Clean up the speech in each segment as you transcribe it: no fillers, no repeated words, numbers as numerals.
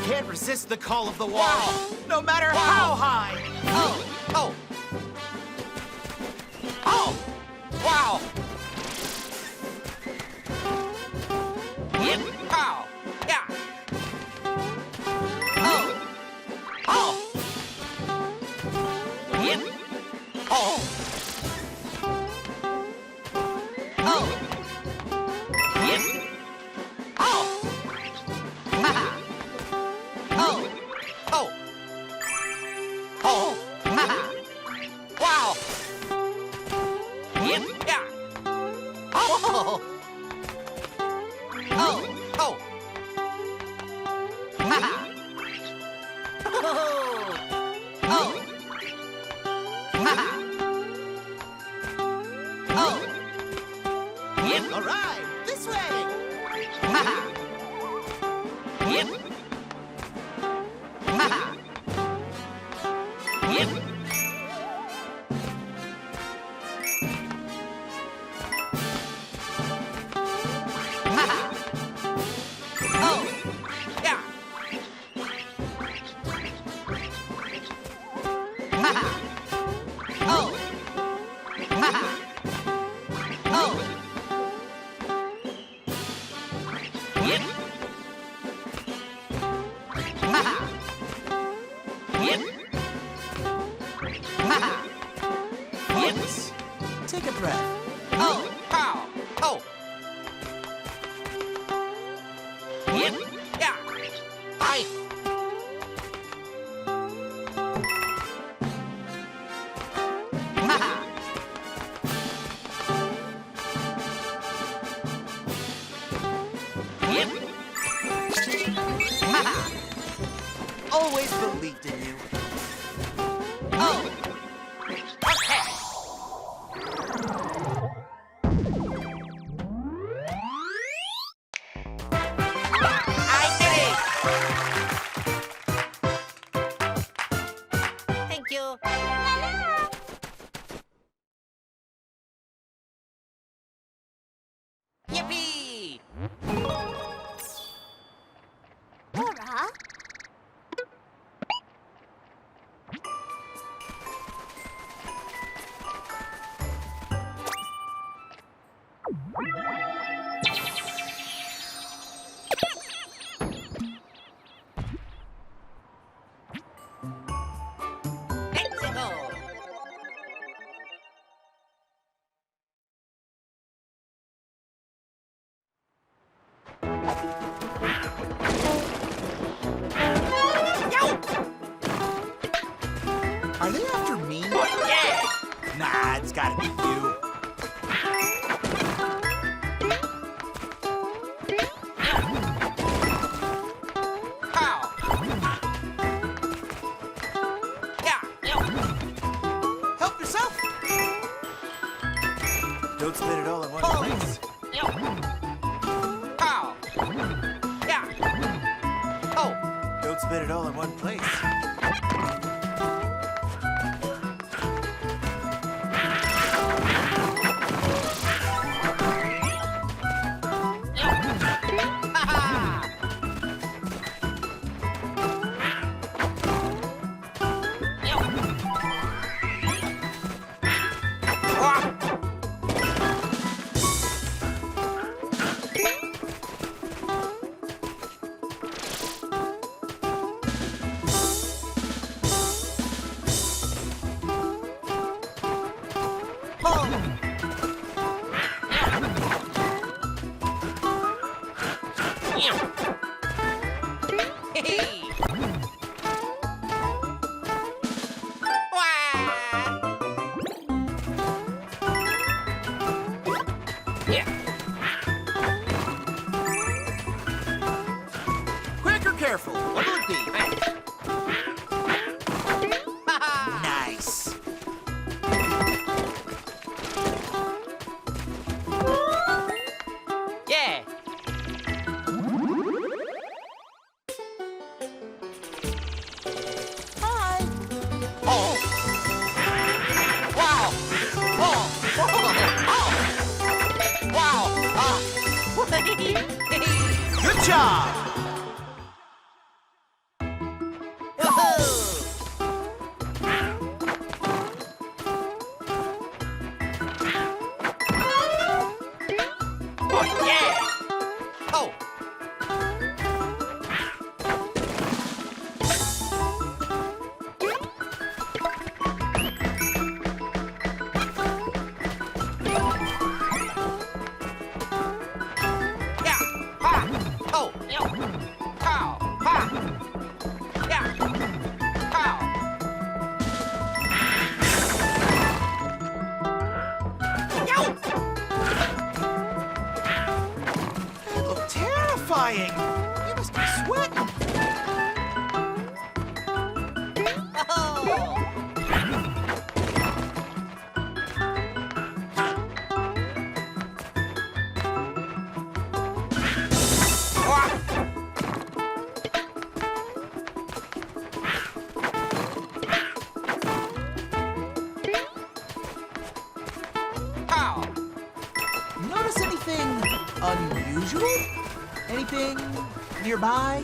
Can't resist the call of the wall, no matter how high. Oh! Wow! Yep! Pow! Yeah! Oh! Yep! Oh! Yep! Oh! Ha! Oh! Ha! Wow! Yep! Yeah! Oh! Ha! Yep! All right, this way. Yep! Yep! Yeah! Yep! Yep! Yep! Take a breath. Pow! Yep! Yeah! I! Yep! Always believed in you. Okay! I did it! Thank you. Yippee! Laura? Let's go! Are they after me? Yeah! Nah, it's gotta be you. Pow! Yeah! Help yourself. Don't spit it all in one place. Pow! Yeah! Oh! Don't spit it all in one place. Ha-ha! Hey! Wah! Yeah! Quick or careful? What will it be? Ha-ha! Nice. Yeah! Good job! Oh, yeah! Oh! Yeah! Ha! Oh! Yo! Cow! Ha! Yeah! Cow! Yo! That looked terrifying! You must be sweating! Oh! Cow! Notice anything unusual? Anything nearby?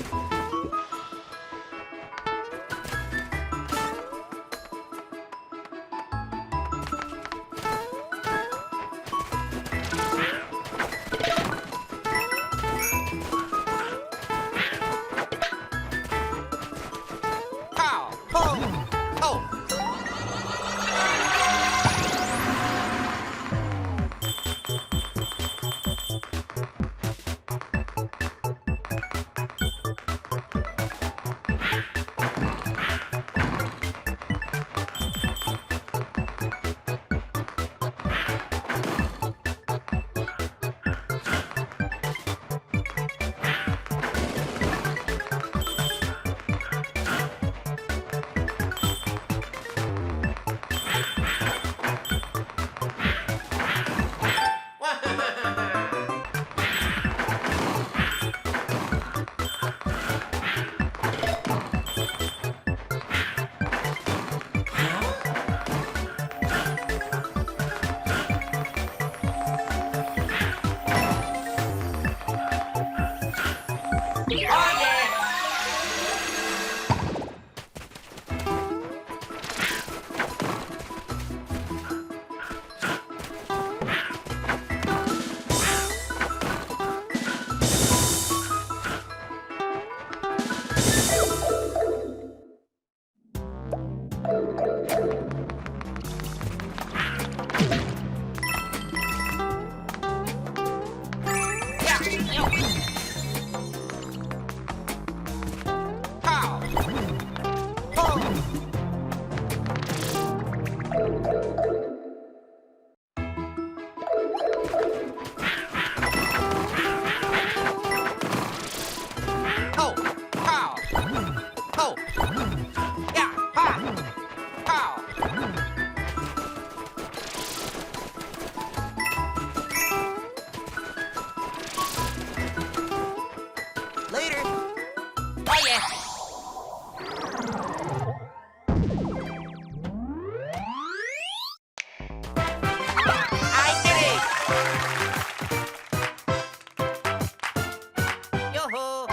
Cow! Oh! Oh! Oh, yeah! Yeah! Yo! Cow! Oh! Oh! Cow! Oh! Yeah! Ha! Cow! Later! Oh, yeah! I did it! Yoo-hoo!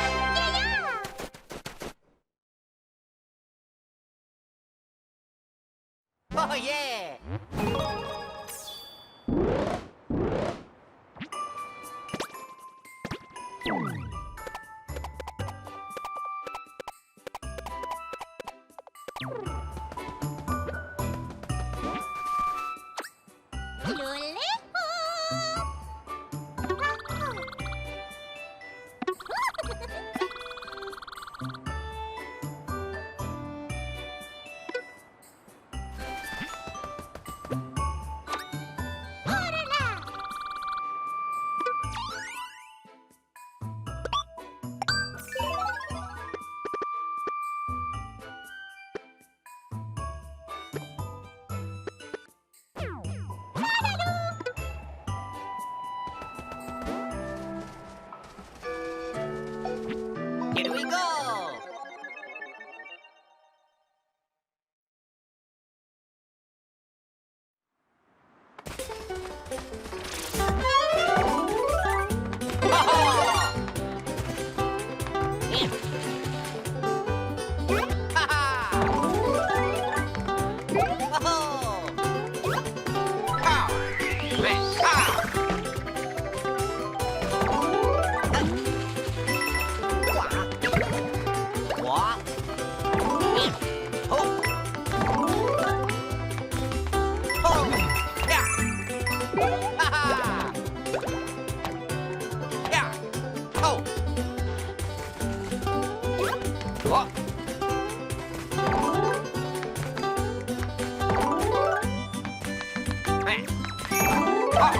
Oh, yeah! Here we go! ฮ่าฮ่าโอ้โหข้าวแม่ข้าวขวาขวาโอ้โอ้ยะฮ่าฮ่ายะโอ้โอ้ แม่ข้าว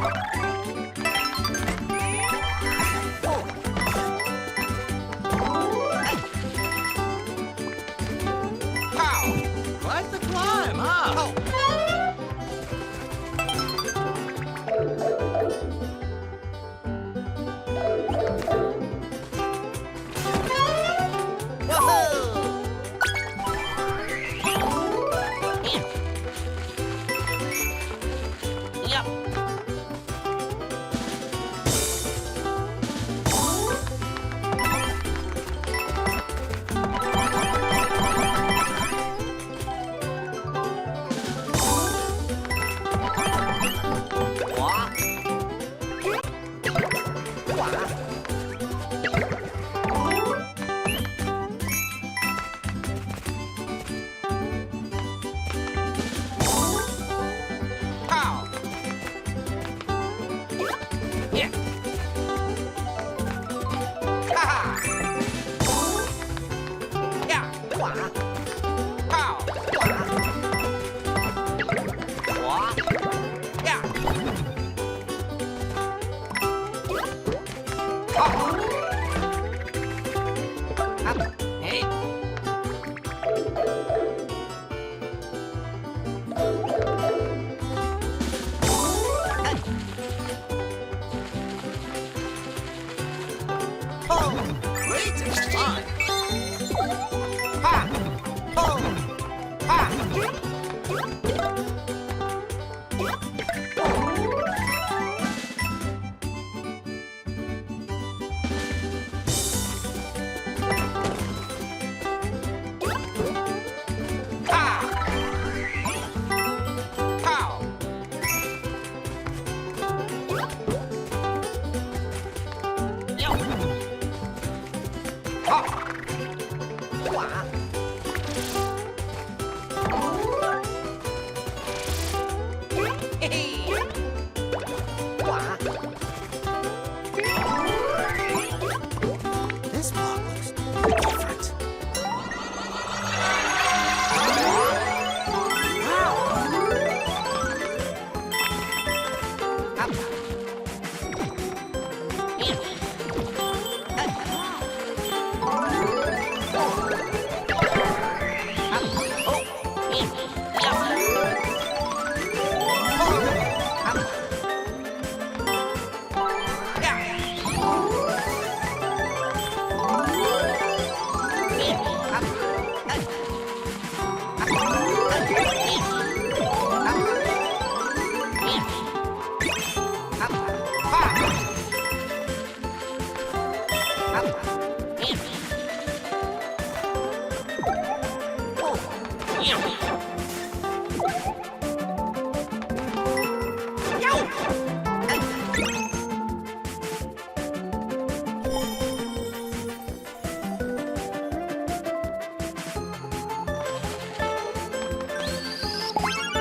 ข้าว Quite the climb, huh? ข้าวโอ้โหเยี่ยม ขวาขวาข้าวเนี่ยฮ่าฮ่าเนี่ยขวาข้าวขวาขวาเนี่ยข้าวครับเฮ้ย Oh, great and fine. ฮ่าโอ้ฮ่าฮ่าข้าวเยี่ยมฮ่าขวาเฮ้ยขวา This block looks different. Wow. ครับเยี่ยมเอ้ยครับโอ้เยี่ยมเยี่ยมโอ้ครับเยี่ยมเยี่ยมครับเอ้ยครับเอ้ยเยี่ยมครับเยี่ยมครับป้าครับเยี่ยมโอ้เยี่ยมเย้าเอ้ย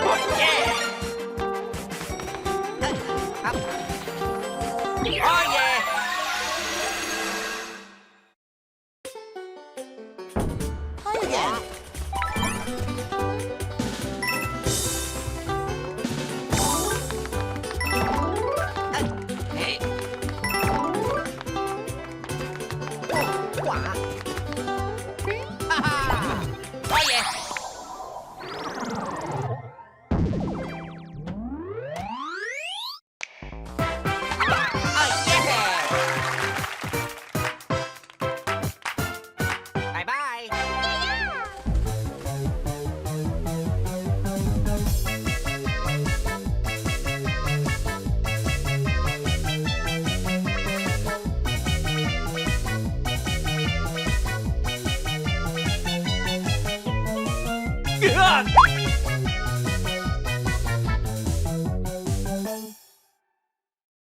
โอ้เย่เอ้ยครับโอ้เย่ Hi again. เอ้ยเฮ้ยโอ้ขวาฮ่าฮ่าโอ้เย่โอ้เย่บายบาย 으악!